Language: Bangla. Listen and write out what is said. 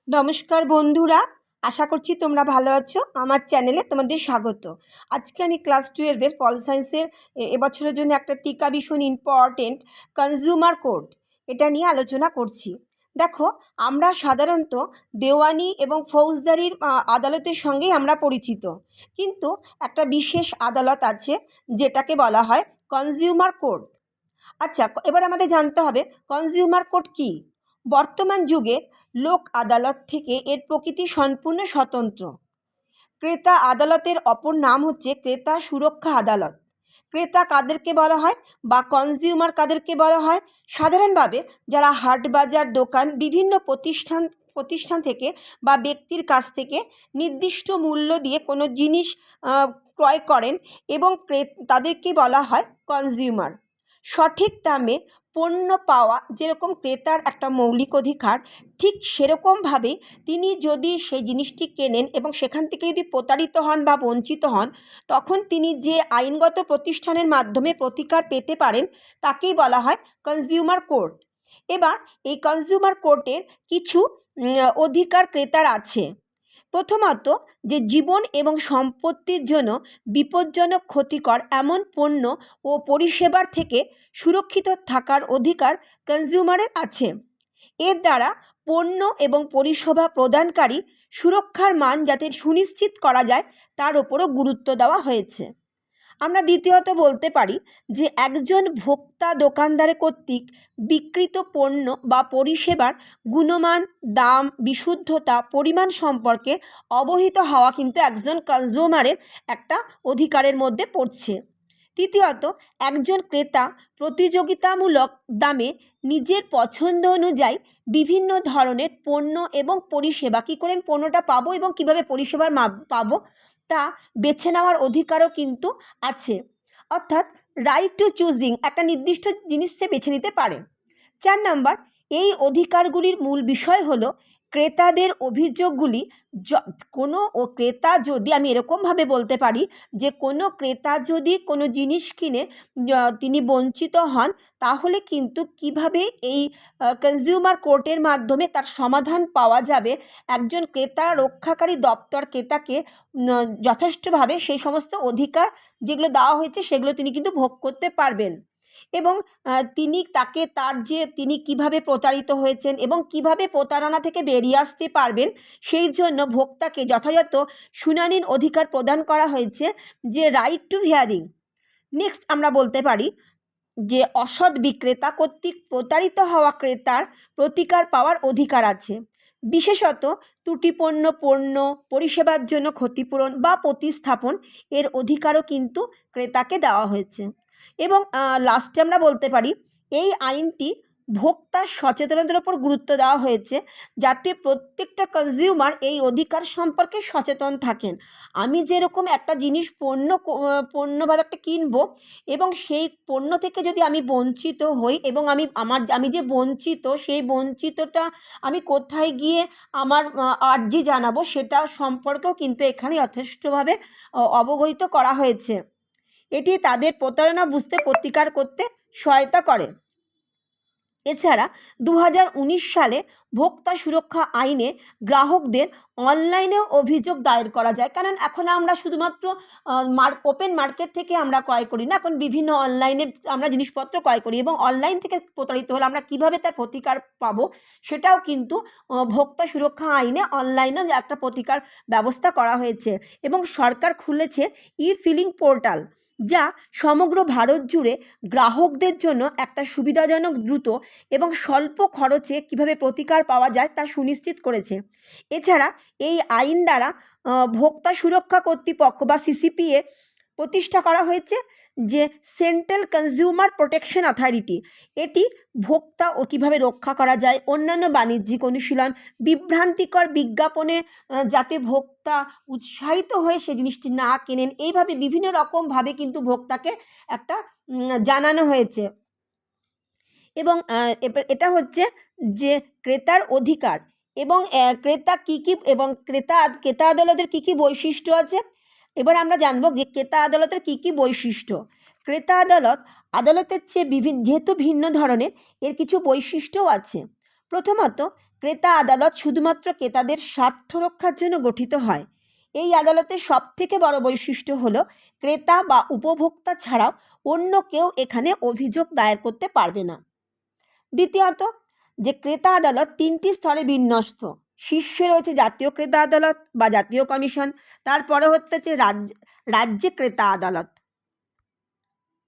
নমস্কার বন্ধুরা, আশা করছি তোমরা ভালো আছো। আমার চ্যানেলে তোমাদের স্বাগত। আজকে আমি ক্লাস 12-এর পল সায়েন্সের এবছরের জন্য একটা টিকা ভীষণ ইম্পর্টেন্ট কনজিউমার কোড এটা নিয়ে আলোচনা করছি। দেখো, আমরা সাধারণত দেওয়ানি এবং ফৌজদারির আদালতের সঙ্গেই আমরা পরিচিত, কিন্তু একটা বিশেষ আদালত আছে যেটাকে বলা হয় কনজিউমার কোড। আচ্ছা, এবার আমাদের জানতে হবে কনজিউমার কোড কী। বর্তমান যুগে লোক আদালত থেকে এর প্রকৃতি সম্পূর্ণ স্বতন্ত্র। ক্রেতা আদালতের অপর নাম হচ্ছে ক্রেতা সুরক্ষা আদালত। ক্রেতা কাদেরকে বলা হয় বা কনজিউমার কাদেরকে বলা হয়? সাধারণভাবে যারা হাট বাজার দোকান বিভিন্ন প্রতিষ্ঠান থেকে বা ব্যক্তির কাছ থেকে নির্দিষ্ট মূল্য দিয়ে কোনো জিনিস ক্রয় করেন এবং তাদেরকে বলা হয় কনজিউমার। সঠিক দামে পণ্য পাওয়া যেরকম ক্রেতার একটা মৌলিক অধিকার, ঠিক সেরকমভাবেই তিনি যদি সেই জিনিসটি কেনেন এবং সেখান থেকে যদি প্রতারিত হন বা বঞ্চিত হন, তখন তিনি যে আইনগত প্রতিষ্ঠানের মাধ্যমে প্রতিকার পেতে পারেন তাকেই বলা হয় কনজিউমার কোর্ট। এবার এই কনজিউমার কোর্টের কিছু অধিকার ক্রেতার আছে। প্রথমত, যে জীবন এবং সম্পত্তির জন্য বিপজ্জনক ক্ষতিকর এমন পণ্য ও পরিষেবার থেকে সুরক্ষিত থাকার অধিকার কনজিউমারের আছে। এর দ্বারা পণ্য এবং পরিষেবা প্রদানকারী সুরক্ষার মান যাতে সুনিশ্চিত করা যায় তার ওপরও গুরুত্ব দেওয়া হয়েছে। আমরা দ্বিতীয়ত বলতে পারি যে একজন ভোক্তা দোকানদারের কর্তৃক বিক্রিত পণ্য বা পরিষেবার গুণমান, দাম, বিশুদ্ধতা, পরিমাণ সম্পর্কে অবহিত হওয়া কিন্তু একজন কনজিউমারের একটা অধিকারের মধ্যে পড়ছে। তৃতীয়ত, একজন ক্রেতা প্রতিযোগিতামূলক দামে নিজের পছন্দ অনুযায়ী বিভিন্ন ধরনের পণ্য এবং পরিষেবা কী করে পণ্যটা পাবো এবং কীভাবে পরিষেবার পাবো তা বেছে নেওয়ার অধিকারও কিন্তু আছে। অর্থাৎ রাইট টু চুজিং, একটা নির্দিষ্ট জিনিস সে বেছে নিতে পারে। 4 নাম্বার, এই অধিকারগুলির মূল বিষয় হলো ক্রেতাদের অভিযোগগুলি। কোনো ক্রেতা যদি, আমি এরকমভাবে বলতে পারি যে কোনো ক্রেতা যদি কোনো জিনিস কিনে তিনি বঞ্চিত হন, তাহলে কিন্তু কিভাবে এই কনজিউমার কোর্টের মাধ্যমে তার সমাধান পাওয়া যাবে, একজন ক্রেতা রক্ষাকারী দপ্তর ক্রেতাকে যথেষ্টভাবে সেই সমস্ত অধিকার যেগুলো দেওয়া হয়েছে সেগুলো তিনি কিন্তু ভোগ করতে পারবেন। এবং তিনি কিভাবে প্রতারিত হয়েছেন এবং কিভাবে প্রতারণা থেকে বেরিয়ে আসতে পারবেন, সেই জন্য ভোক্তাকে যথাযথ শুনানির অধিকার প্রদান করা হয়েছে, যে রাইট টু হিয়ারিং। নেক্সট আমরা বলতে পারি যে অসৎ বিক্রেতা কর্তৃক প্রতারিত হওয়া ক্রেতার প্রতিকার পাওয়ার অধিকার আছে। বিশেষত ত্রুটিপূর্ণ পণ্য পরিষেবার জন্য ক্ষতিপূরণ বা প্রতিস্থাপন এর অধিকারও কিন্তু ক্রেতাকে দেওয়া হয়েছে। এবং লাস্টে আমরা বলতে পারি এই আইনটি ভোক্তার সচেতনতার উপর গুরুত্ব দেওয়া হয়েছে, যাতে প্রত্যেকটা কনজিউমার এই অধিকার সম্পর্কে সচেতন থাকেন। আমি যেরকম একটা জিনিস পণ্য বা একটা কিনবো এবং সেই পণ্য থেকে যদি আমি বঞ্চিত হই এবং আমি যে বঞ্চিত, সেই বঞ্চিতটা আমি কোথায় গিয়ে আমার আর্জি জানাবো সেটা সম্পর্কেও কিন্তু এখানে যথেষ্টভাবে অবহিত করা হয়েছে। এটি তাদের প্রতারণা বুঝতে প্রতিকার করতে সহায়তা করে। এছাড়া 2019 সালে ভোক্তা সুরক্ষা আইনে গ্রাহকদের অনলাইনেও অভিযোগ দায়ের করা যায়, কারণ এখন আমরা শুধুমাত্র ওপেন মার্কেট থেকে আমরা ক্রয় করি না, এখন বিভিন্ন অনলাইনে আমরা জিনিসপত্র ক্রয় করি এবং অনলাইন থেকে প্রতারিত হলে আমরা কিভাবে তার প্রতিকার পাবো সেটাও কিন্তু ভোক্তা সুরক্ষা আইনে অনলাইনেও একটা প্রতিকার ব্যবস্থা করা হয়েছে। এবং সরকার খুলেছে ই-ফিলিং পোর্টাল, যা সমগ্র ভারত জুড়ে গ্রাহকদের জন্য একটা সুবিধাজনক, দ্রুত এবং স্বল্প খরচে কিভাবে প্রতিকার পাওয়া যায় তা সুনিশ্চিত করেছে। এছাড়া এই আইন দ্বারা ভোক্তা সুরক্ষা কর্তৃপক্ষ বা সিসিপিএ প্রতিষ্ঠা করা হয়েছে, যে সেন্ট্রাল কনজিউমার প্রোটেকশন অথরিটি। এটি ভোক্তা ও কীভাবে রক্ষা করা যায়, অন্যান্য বাণিজ্যিক অনুশীলন, বিভ্রান্তিকর বিজ্ঞাপনে যাতে ভোক্তা উৎসাহিত হয়ে সে জিনিসটি না কেনেন, এইভাবে বিভিন্ন রকমভাবে কিন্তু ভোক্তাকে একটা জানানো হয়েছে। এবং এটা হচ্ছে যে ক্রেতার অধিকার এবং ক্রেতা কী কী এবং ক্রেতা আদালতের কী কী বৈশিষ্ট্য আছে। এবার আমরা জানবো যে ক্রেতা আদালতের কী কী বৈশিষ্ট্য। ক্রেতা আদালতের চেয়ে যেহেতু ভিন্ন ধরনের, এর কিছু বৈশিষ্ট্যও আছে। প্রথমত, ক্রেতা আদালত শুধুমাত্র ক্রেতাদের স্বার্থ রক্ষার জন্য গঠিত হয়। এই আদালতের সবথেকে বড় বৈশিষ্ট্য হলো ক্রেতা বা উপভোক্তা ছাড়াও অন্য কেউ এখানে অভিযোগ দায়ের করতে পারবে না। দ্বিতীয়ত, যে ক্রেতা আদালত 3টি স্তরে বিন্যস্ত। শীর্ষে রয়েছে জাতীয় ক্রেতা আদালত বা জাতীয় কমিশন, তারপরে হচ্ছে রাজ্যে ক্রেতা আদালত,